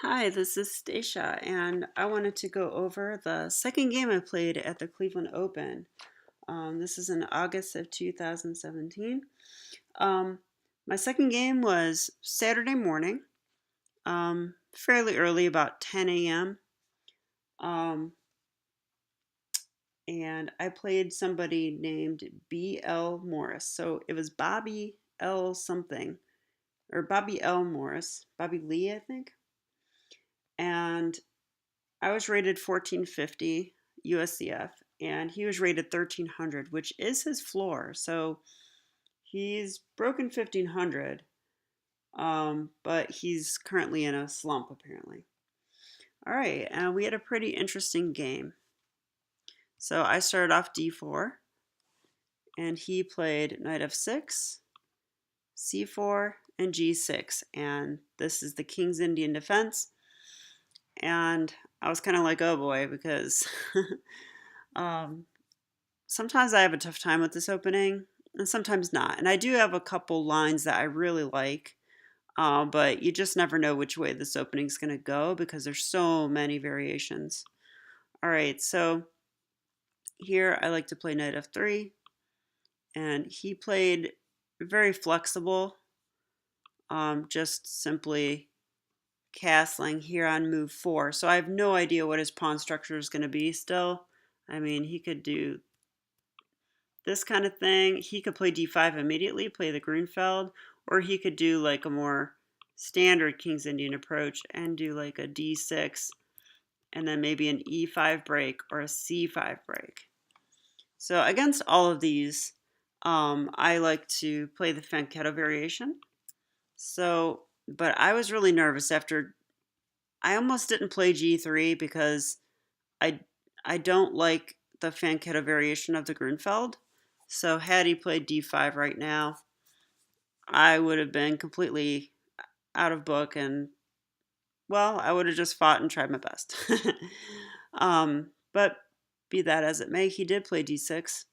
Hi, this is Stacia, and I wanted to go over the second game I played at the Cleveland Open. This is in August of 2017. Um, my second game was Saturday morning, fairly early, about 10 a.m. Um, and I played somebody named B.L. Morris. So it was Bobby L. something, or Bobby L. Morris, Bobby Lee, I think. And I was rated 1450 USCF, and he was rated 1300, which is his floor. So he's broken 1500, but he's currently in a slump apparently. All right, and we had a pretty interesting game. So I started off d4, and he played knight f6, c4, and g6. And this is the King's Indian defense. And I was kind of like, oh boy, because um, sometimes I have a tough time with this opening, and sometimes not. And I do have a couple lines that I really like, but you just never know which way this opening is going to go because there's so many variations. All right, so here I like to play knight f3, and he played very flexible, just simply castling here on move 4. So I have no idea what his pawn structure is going to be still. I mean, he could do this kind of thing. He could play d5 immediately, play the Grunfeld, or he could do like a more standard King's Indian approach and do like a d6 and then maybe an e5 break or a c5 break. So against all of these, I like to play the Fianchetto variation. So, but I was really nervous after I almost didn't play g3 because I I don't like the Fianchetto variation of the Grunfeld. So had he played d5 right now, I would have been completely out of book and, well, I would have just fought and tried my best. But be that as it may, he did play d6.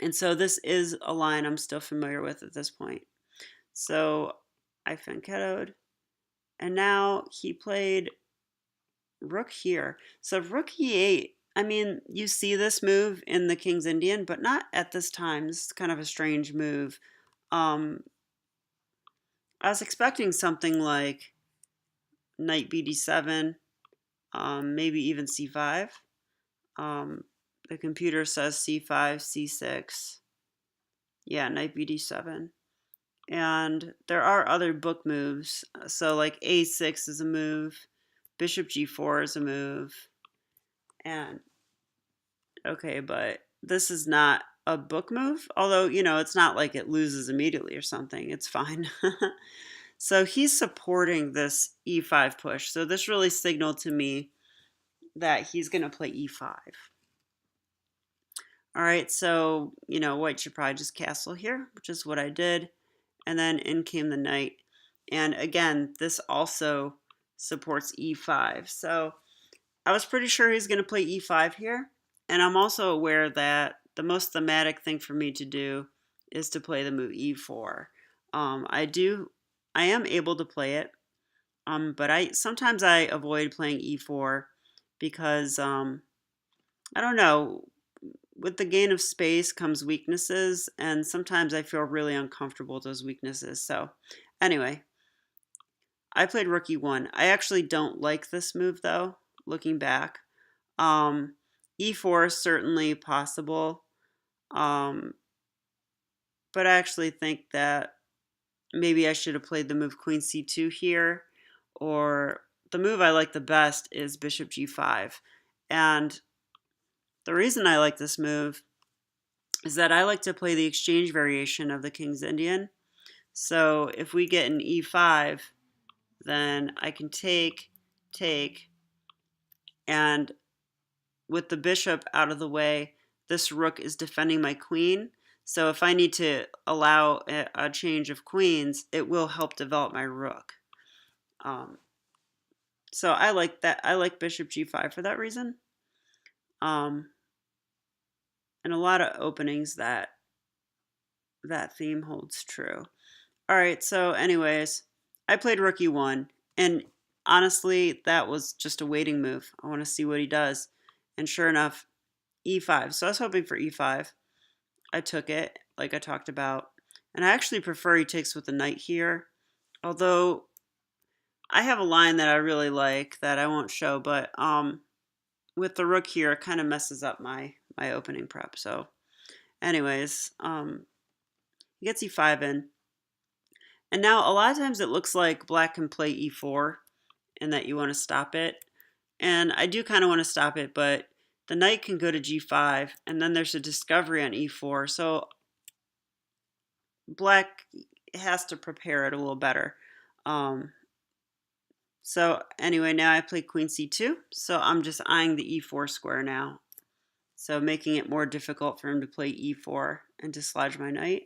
And so this is a line I'm still familiar with at this point. So I Fianchettoed, and now he played rook here. So rook e8. I mean, you see this move in the King's Indian, but not at this time. This is kind of a strange move. Um, I was expecting something like knight bd7, maybe even c5. Um, the computer says c5, c6. Yeah, knight bd7. And there are other book moves. So like a6 is a move, bishop g4 is a move. And okay, but this is not a book move. Although, it's not like it loses immediately or something. It's fine. So he's supporting this e5 push. So this really signaled to me that he's going to play e5. All right, so, white should probably just castle here, which is what I did. And then in came the knight. And again, this also supports e5. So I was pretty sure he's going to play e5 here. And I'm also aware that the most thematic thing for me to do is to play the move e4. I am able to play it, but sometimes I avoid playing e4 because I don't know. With the gain of space comes weaknesses, and sometimes I feel really uncomfortable with those weaknesses. So, anyway, I played rook e1. I actually don't like this move though. Looking back, e4 is certainly possible, um, but I actually think that maybe I should have played the move queen c2 here, or the move I like the best is bishop g5. And the reason I like this move is that I like to play the exchange variation of the King's Indian. So if we get an e5, then I can take, and with the bishop out of the way, this rook is defending my queen. So if I need to allow a change of queens, it will help develop my rook. So I like that. I like bishop g5 for that reason. And a lot of openings that theme holds true. All right, so anyways, I played rook e1, and honestly, that was just a waiting move. I want to see what he does. And sure enough, e5. So I was hoping for e5. I took it, like I talked about. And I actually prefer he takes with the knight here. Although I have a line that I really like that I won't show, but with the rook here, it kind of messes up my opening prep. So anyways, he gets e5 in. And now a lot of times it looks like black can play e4 and that you want to stop it. And I do kind of want to stop it, but the knight can go to g5, and then there's a discovery on e4. So black has to prepare it a little better. So anyway, now I play queen c2. So I'm just eyeing the e4 square now. So making it more difficult for him to play e4 and dislodge my knight.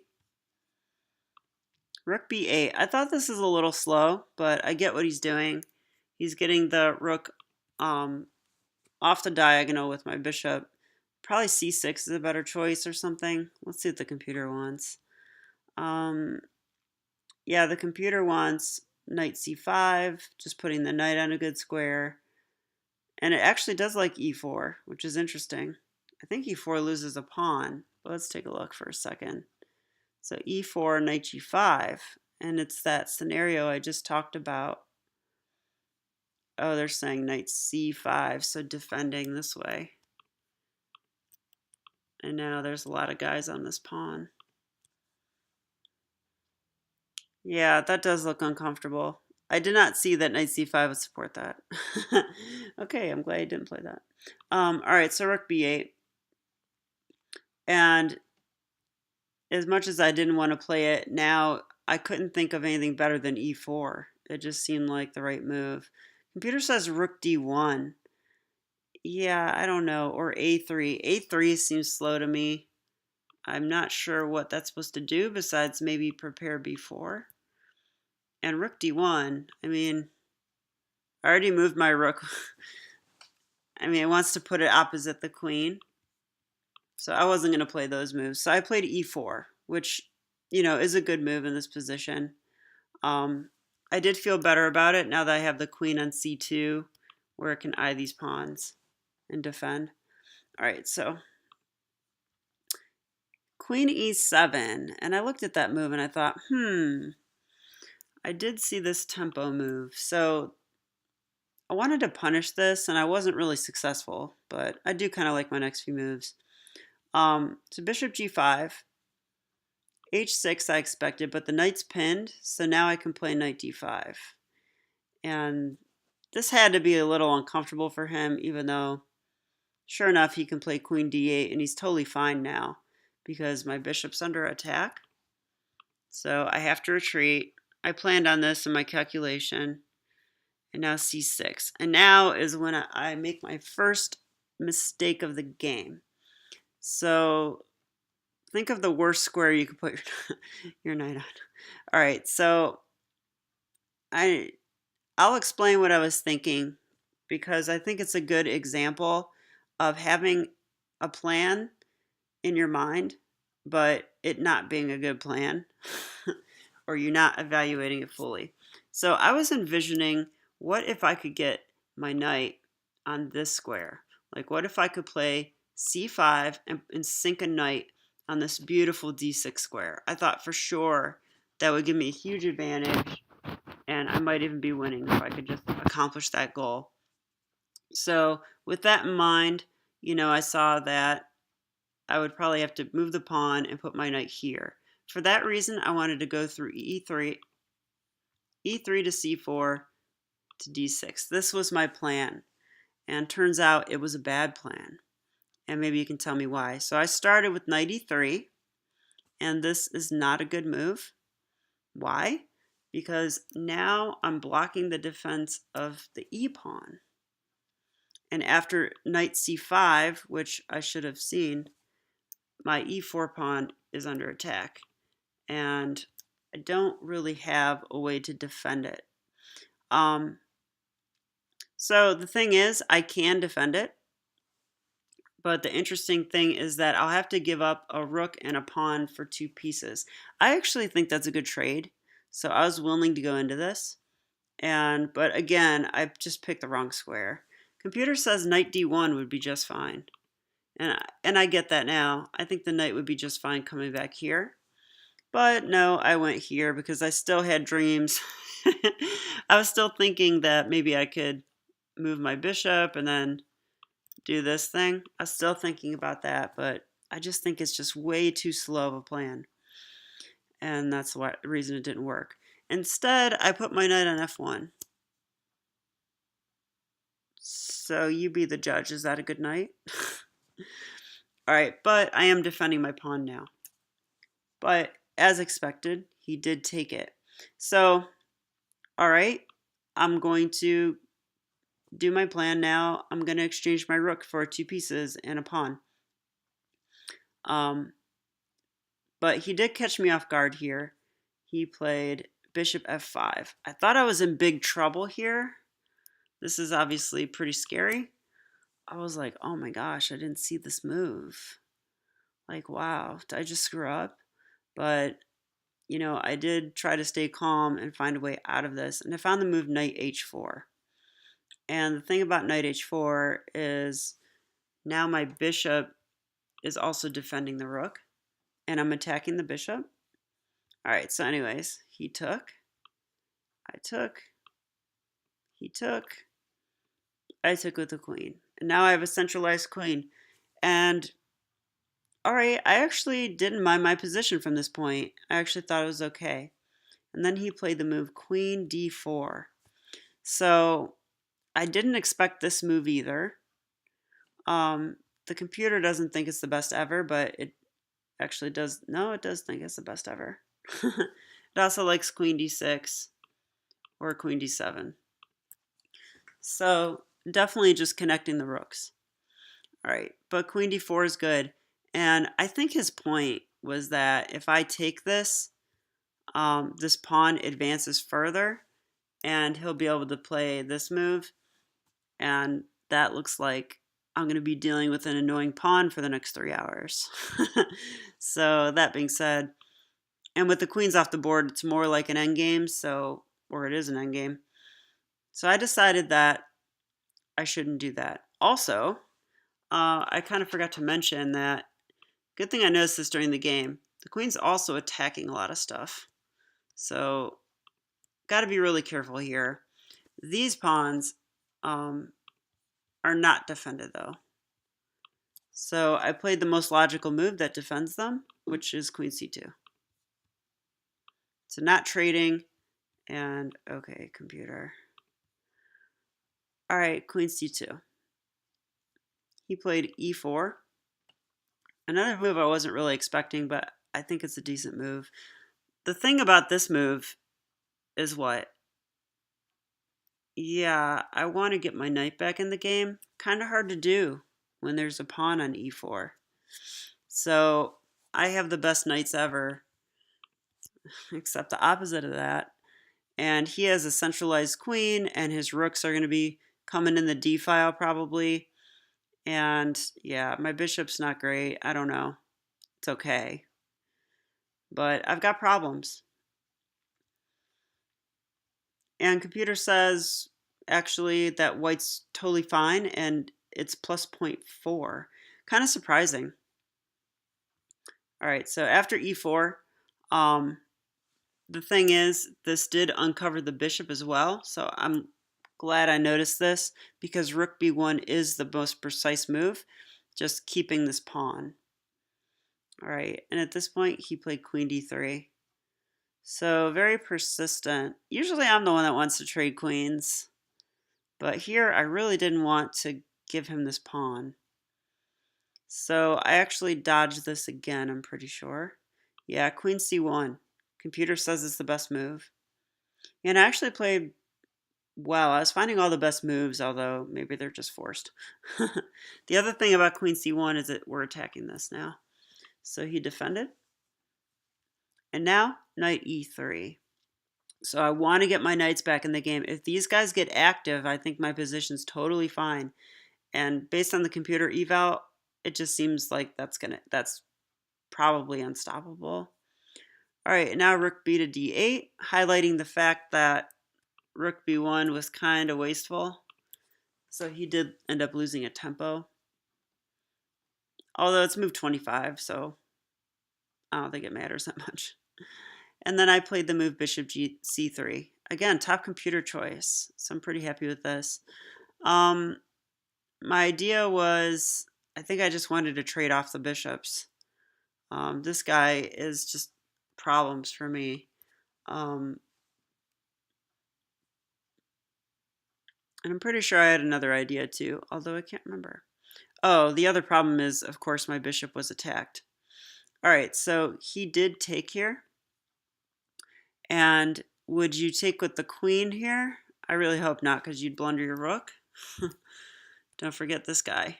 Rook b8. I thought this is a little slow, but I get what he's doing. He's getting the rook off the diagonal with my bishop. Probably c6 is a better choice or something. Let's see what the computer wants. Yeah, the computer wants knight c5, just putting the knight on a good square. And it actually does like e4, which is interesting. I think e4 loses a pawn, but let's take a look for a second. So e4, knight g5, and it's that scenario I just talked about. Oh, they're saying knight c5, so defending this way. And now there's a lot of guys on this pawn. Yeah, that does look uncomfortable. I did not see that knight c5 would support that. Okay, I'm glad I didn't play that. All right, so rook b8. And as much as I didn't want to play it, now I couldn't think of anything better than e4. It just seemed like the right move. Computer says rook d1. Yeah, I don't know. Or a3. a3 seems slow to me. I'm not sure what that's supposed to do besides maybe prepare b4. And rook d1, I mean, I already moved my rook. I mean, it wants to put it opposite the queen. So I wasn't going to play those moves. So I played e4, which, you know, is a good move in this position. I did feel better about it now that I have the queen on c2, where it can eye these pawns and defend. All right, so queen e7. And I looked at that move and I thought, I did see this tempo move. So I wanted to punish this, and I wasn't really successful, but I do kind of like my next few moves. So bishop g5, h6 I expected, but the knight's pinned, so now I can play knight d5. And this had to be a little uncomfortable for him, even though, sure enough, he can play queen d8, and he's totally fine now because my bishop's under attack. So I have to retreat. I planned on this in my calculation. And now c6. And now is when I make my first mistake of the game. So think of the worst square you could put your knight on. All right, so I'll explain what I was thinking because I think it's a good example of having a plan in your mind, but it not being a good plan or you not evaluating it fully. So I was envisioning, what if I could get my knight on this square? Like, what if I could play c5 and sink a knight on this beautiful d6 square? I thought for sure that would give me a huge advantage, and I might even be winning if I could just accomplish that goal. So with that in mind, you know, I saw that I would probably have to move the pawn and put my knight here. For that reason, I wanted to go through e3 to c4 to d6. This was my plan, and turns out it was a bad plan, and maybe you can tell me why. So I started with knight e3, and this is not a good move. Why? Because now I'm blocking the defense of the e pawn, and after knight c5, which I should have seen, my e4 pawn is under attack, and I don't really have a way to defend it. So the thing is, I can defend it, but the interesting thing is that I'll have to give up a rook and a pawn for 2 pieces. I actually think that's a good trade, so I was willing to go into this, But again, I just picked the wrong square. Computer says knight d1 would be just fine. And I get that now. I think the knight would be just fine coming back here. But no, I went here because I still had dreams. I was still thinking that maybe I could move my bishop and then do this thing. I was still thinking about that, but I just think it's just way too slow of a plan. And that's the reason it didn't work. Instead, I put my knight on f1. So you be the judge. Is that a good knight? All right, but I am defending my pawn now. But as expected, he did take it. So, all right, I'm going to do my plan now. I'm going to exchange my rook for 2 pieces and a pawn. But he did catch me off guard here. He played bishop f5. I thought I was in big trouble here. This is obviously pretty scary. I was like, oh my gosh, I didn't see this move. Like, wow, did I just screw up? But, you know, I did try to stay calm and find a way out of this. And I found the move knight h4. And the thing about knight h4 is now my bishop is also defending the rook. And I'm attacking the bishop. All right, so anyways, he took. I took. He took. I took with the queen. And now I have a centralized queen. And all right, I actually didn't mind my position from this point. I actually thought it was okay. And then he played the move queen d4. So I didn't expect this move either. The computer doesn't think it's the best ever, but it actually does. No, it does think it's the best ever. It also likes queen d6 or queen d7. So definitely just connecting the rooks. All right, but queen d4 is good. And I think his point was that if I take this, this pawn advances further, and he'll be able to play this move. And that looks like I'm going to be dealing with an annoying pawn for the next 3 hours. So that being said, and with the queens off the board, it's more like an endgame, or it is an endgame. So I decided that I shouldn't do that. Also, I kind of forgot to mention that, good thing I noticed this during the game, the queen's also attacking a lot of stuff. So, got to be really careful here. These pawns are not defended though. So I played the most logical move that defends them, which is queen c2. So not trading, and okay, computer. All right, queen c2. He played e4. Another move I wasn't really expecting, but I think it's a decent move. The thing about this move is what? Yeah, I want to get my knight back in the game. Kind of hard to do when there's a pawn on e4. So I have the best knights ever, except the opposite of that. And he has a centralized queen, and his rooks are going to be coming in the d file probably. And yeah, my bishop's not great. I don't know. It's okay. But I've got problems. And computer says actually that white's totally fine and it's plus 0.4. Kind of surprising. All right, so after e4, the thing is, this did uncover the bishop as well. So I'm glad I noticed this because rook b1 is the most precise move, just keeping this pawn. All right, and at this point, he played queen d3. So very persistent. Usually I'm the one that wants to trade queens. But here I really didn't want to give him this pawn. So I actually dodged this again, I'm pretty sure. Yeah, queen c1. Computer says it's the best move. And I actually played well. I was finding all the best moves, although maybe they're just forced. The other thing about queen c1 is that we're attacking this now. So he defended. And now, knight e3. So I want to get my knights back in the game. If these guys get active, I think my position's totally fine. And based on the computer eval, it just seems like that's probably unstoppable. All right, now rook b to d8, highlighting the fact that rook b1 was kind of wasteful. So he did end up losing a tempo. Although it's moved 25, so I don't think it matters that much. And then I played the move bishop c3. Again, top computer choice. So I'm pretty happy with this. My idea was, I think I just wanted to trade off the bishops. This guy is just problems for me. And I'm pretty sure I had another idea too, although I can't remember. Oh, the other problem is, of course, my bishop was attacked. All right, so he did take here. And would you take with the queen here? I really hope not, because you'd blunder your rook. Don't forget this guy.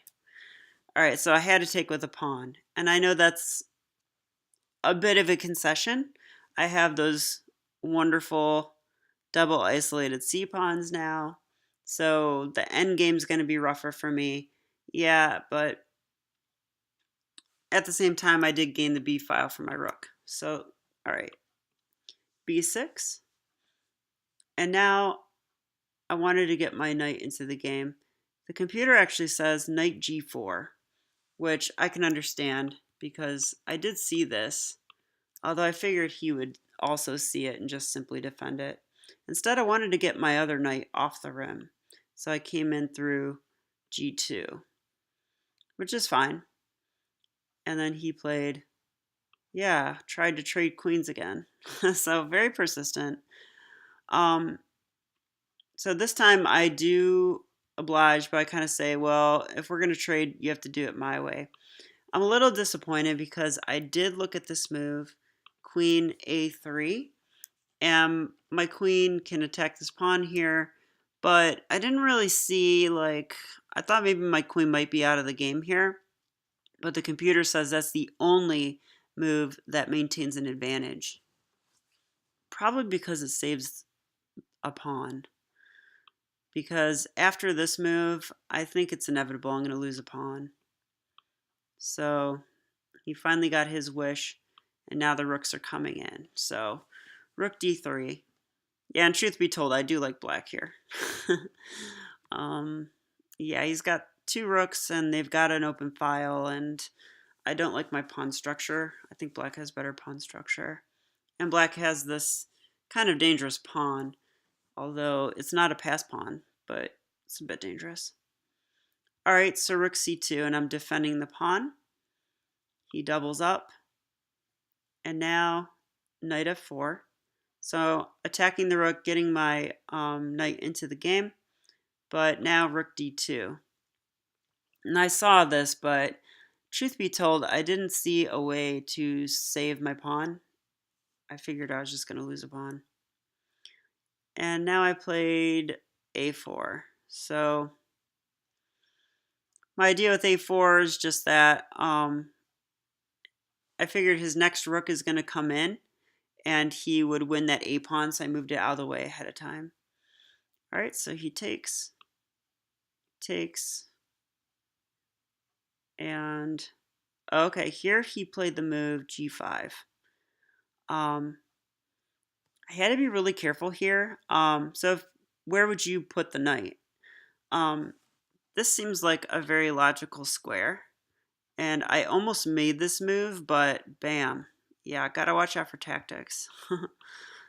All right, so I had to take with a pawn. And I know that's a bit of a concession. I have those wonderful double isolated c pawns now. So the end game's going to be rougher for me. Yeah, but at the same time, I did gain the b file for my rook. So, all right, b6. And now I wanted to get my knight into the game. The computer actually says knight g4, which I can understand because I did see this, although I figured he would also see it and just simply defend it. Instead, I wanted to get my other knight off the rim, so I came in through g2, which is fine. And then he played, yeah, tried to trade queens again. So very persistent. So this time I do oblige, but I kind of say, well, if we're going to trade, you have to do it my way. I'm a little disappointed because I did look at this move, queen a3, and my queen can attack this pawn here, but I didn't really see, like, I thought maybe my queen might be out of the game here, but the computer says that's the only move that maintains an advantage. Probably because it saves a pawn. Because after this move, I think it's inevitable I'm going to lose a pawn. So he finally got his wish, and now the rooks are coming in. So rook d3. Yeah, and truth be told, I do like black here. Yeah, he's got two rooks, and they've got an open file, and I don't like my pawn structure. I think black has better pawn structure. And black has this kind of dangerous pawn, although it's not a pass pawn, but it's a bit dangerous. All right, so rook c2, and I'm defending the pawn. He doubles up, and now knight f4. So attacking the rook, getting my knight into the game, but now rook d2. And I saw this, but truth be told, I didn't see a way to save my pawn. I figured I was just going to lose a pawn. And now I played a4. So my idea with a4 is just that I figured his next rook is going to come in, and he would win that a pawn, so I moved it out of the way ahead of time. All right, so he takes, and okay, here he played the move g5. I had to be really careful here. Where would you put the knight? This seems like a very logical square, and I almost made this move, but bam. Yeah, gotta watch out for tactics.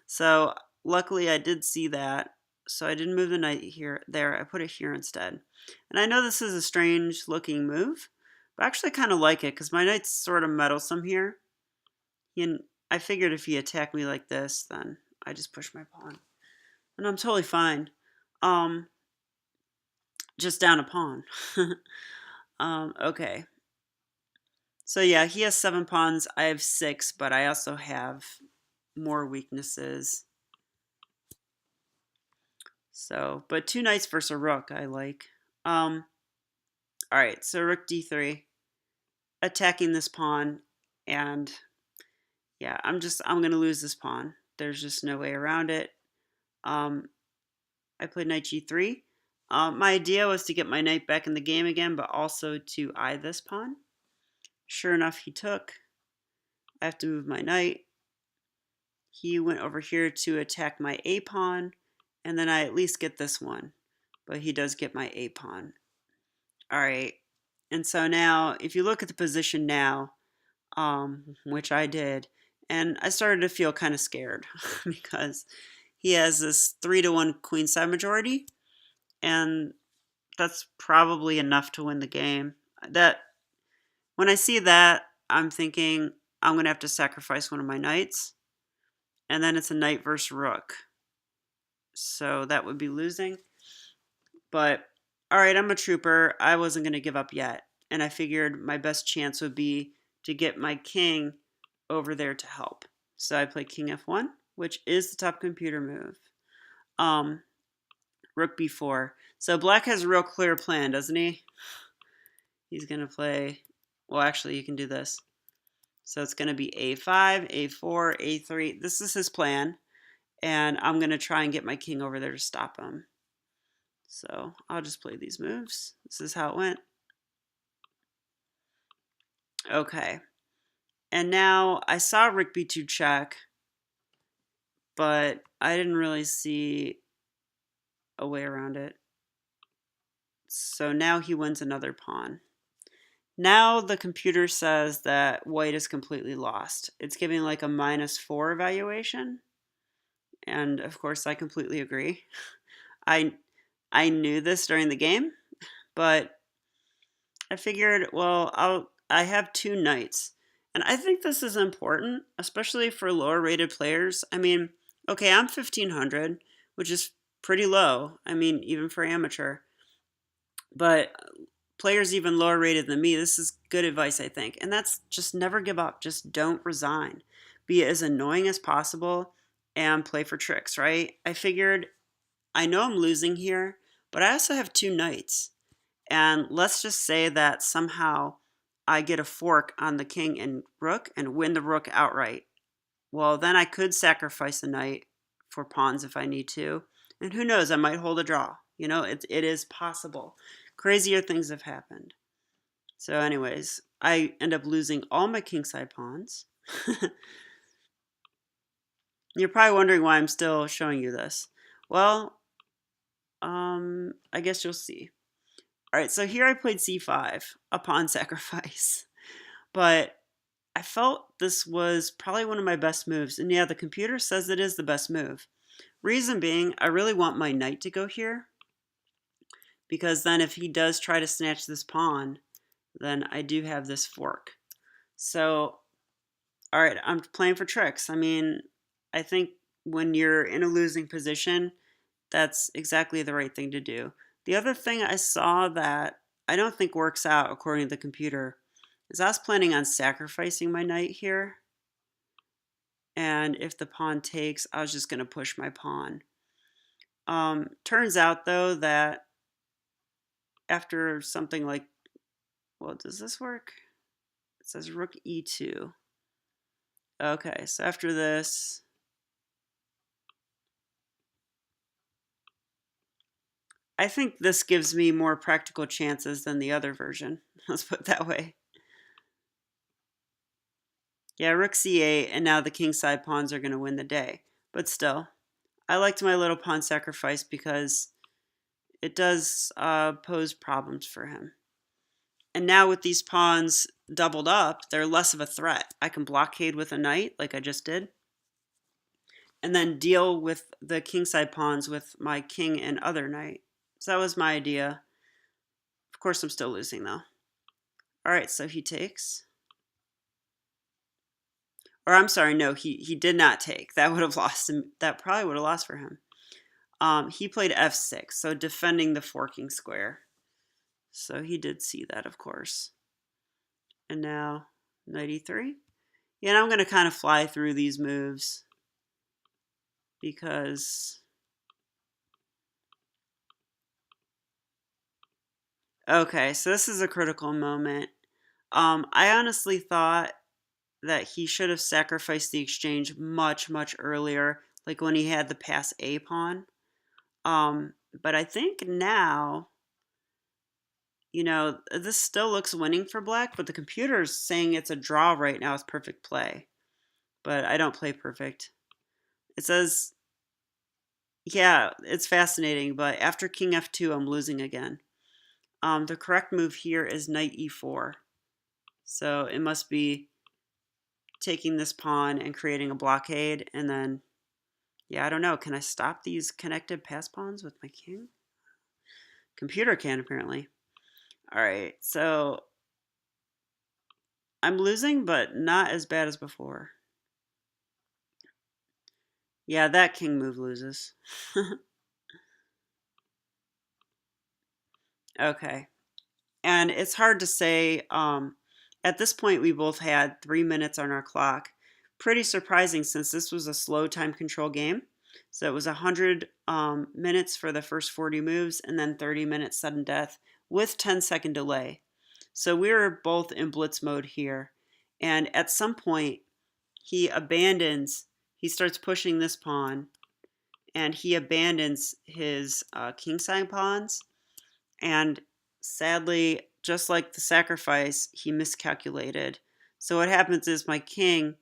So luckily I did see that, so I didn't move the knight there. I put it here instead. And I know this is a strange looking move, but I actually kind of like it because my knight's sort of meddlesome here. And I figured if he attacked me like this, then I just push my pawn. And I'm totally fine. Just down a pawn. Okay. So yeah, he has 7 pawns. I have 6, but I also have more weaknesses. So, but 2 knights versus a rook, I like. All right, so rook d3, attacking this pawn, and yeah, I'm gonna lose this pawn. There's just no way around it. I played knight g3. My idea was to get my knight back in the game again, but also to eye this pawn. Sure enough, he took. I have to move my knight. He went over here to attack my a pawn, And then I at least get this one. But he does get my A pawn. All right. And so now, if you look at the position now, which I did, and I started to feel kind of scared because he has this 3-1 queenside majority, and that's probably enough to win the game. That when I see that, I'm thinking I'm gonna have to sacrifice one of my knights, and then it's a knight versus rook, so that would be losing. But all right, I'm a trooper. I wasn't gonna give up yet, and I figured my best chance would be to get my king over there to help. So I played king f1, which is the top computer move. Rook b4. So black has a real clear plan, doesn't he? He's going to play, well, actually, you can do this. So it's going to be a5, a4, a3. This is his plan. And I'm going to try and get my king over there to stop him. So I'll just play these moves. This is how it went. Okay. And now I saw rook b2 check, but I didn't really see a way around it. So now he wins another pawn. Now the computer says that white is completely lost. It's giving like a -4 evaluation. And of course I completely agree. I knew this during the game, but I figured, well, I have 2 knights. And I think this is important, especially for lower rated players. I mean, okay, I'm 1500, which is pretty low. I mean, even for amateur. But players even lower rated than me, this is good advice, I think. And that's just never give up. Just don't resign. Be as annoying as possible and play for tricks, right? I figured, I know I'm losing here, but I also have 2 knights. And let's just say that somehow I get a fork on the king and rook and win the rook outright. Well, then I could sacrifice a knight for pawns if I need to. And who knows, I might hold a draw. You know, it is possible. Crazier things have happened. So anyways, I end up losing all my kingside pawns. You're probably wondering why I'm still showing you this. Well, I guess you'll see. All right, so here I played c5, a pawn sacrifice. But I felt this was probably one of my best moves. And yeah, the computer says it is the best move. Reason being, I really want my knight to go here. Because then if he does try to snatch this pawn, then I do have this fork. So, all right, I'm playing for tricks. I mean, I think when you're in a losing position, that's exactly the right thing to do. The other thing I saw that I don't think works out according to the computer is I was planning on sacrificing my knight here. And if the pawn takes, I was just going to push my pawn. Turns out, though, that after something like, well, does this work? It says rook e2. Okay, so after this, I think this gives me more practical chances than the other version. Let's put it that way. Yeah, rook c8, and now the kingside pawns are going to win the day. But still, I liked my little pawn sacrifice because it does pose problems for him. And now with these pawns doubled up, they're less of a threat. I can blockade with a knight, like I just did, and then deal with the kingside pawns with my king and other knight. So that was my idea. Of course, I'm still losing, though. All right, so he takes. Or I'm sorry, no, he did not take. That would have lost him. That probably would have lost for him. He played f6, so defending the forking square. So he did see that, of course. And now knight e3. Yeah, and I'm going to kind of fly through these moves because okay, so this is a critical moment. I honestly thought that he should have sacrificed the exchange much, much earlier, like when he had the pass a pawn. But I think now, you know, this still looks winning for black, but the computer's saying it's a draw right now with perfect play. But I don't play perfect. It says Yeah, it's fascinating, but after king f2, I'm losing again. The correct move here is knight e4. So it must be taking this pawn and creating a blockade, and then, yeah, I don't know. Can I stop these connected pass pawns with my king? Computer can, apparently. All right, so I'm losing, but not as bad as before. Yeah, that king move loses. Okay. And it's hard to say. At this point, we both had 3 minutes on our clock. Pretty surprising since this was a slow time control game. So it was 100 minutes for the first 40 moves and then 30 minutes sudden death with 10-second delay. So we were both in blitz mode here. And at some point, he starts pushing this pawn and he abandons his kingside pawns. And sadly, just like the sacrifice, he miscalculated. So what happens is my king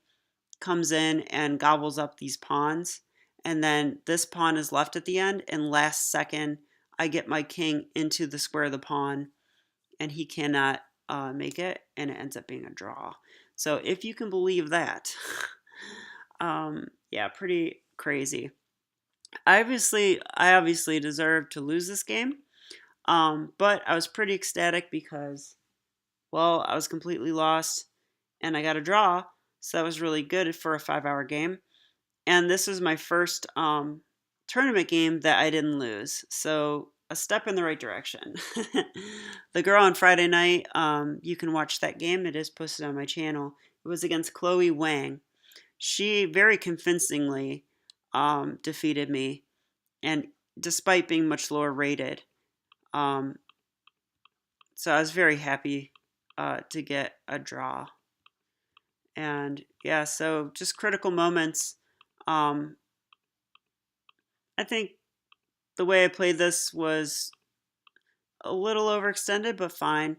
comes in and gobbles up these pawns. And then this pawn is left at the end. And last second, I get my king into the square of the pawn. And he cannot make it. And it ends up being a draw. So if you can believe that, yeah, pretty crazy. I obviously deserve to lose this game. But I was pretty ecstatic because, well, I was completely lost and I got a draw. So that was really good for a 5 hour game. And this was my first tournament game that I didn't lose. So a step in the right direction. The girl on Friday night, you can watch that game. It is posted on my channel. It was against Chloe Wang. She very convincingly defeated me, and despite being much lower rated. Um, so I was very happy to get a draw. And yeah, so just critical moments. Um, I think the way I played this was a little overextended, but fine.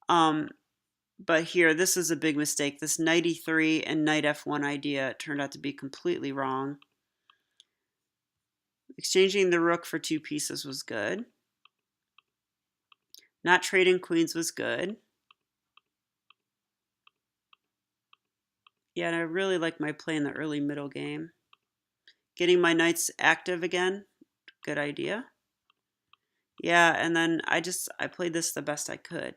Um, but here, this is a big mistake. This knight e3 and knight f1 idea turned out to be completely wrong. Exchanging the rook for 2 pieces was good. Not trading queens was good. Yeah, and I really like my play in the early middle game. Getting my knights active again, good idea. Yeah, and then I played this the best I could,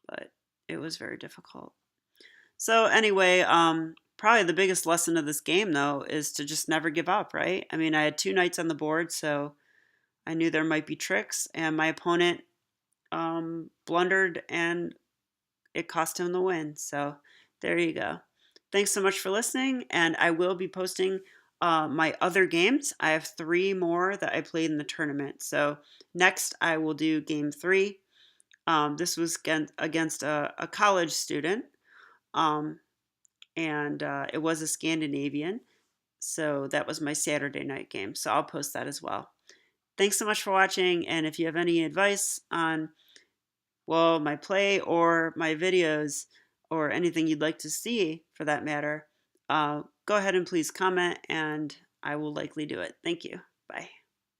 but it was very difficult. So anyway, probably the biggest lesson of this game though is to just never give up, right? I mean, I had 2 knights on the board, so I knew there might be tricks, and my opponent blundered, and it cost him the win. So there you go. Thanks so much for listening, and I will be posting my other games. I have 3 more that I played in the tournament. So next, I will do game 3. This was against a college student, um, and it was a Scandinavian. So that was my Saturday night game. So I'll post that as well. Thanks so much for watching, and if you have any advice on, well, my play or my videos or anything you'd like to see for that matter, go ahead and please comment, and I will likely do it. Thank you. Bye.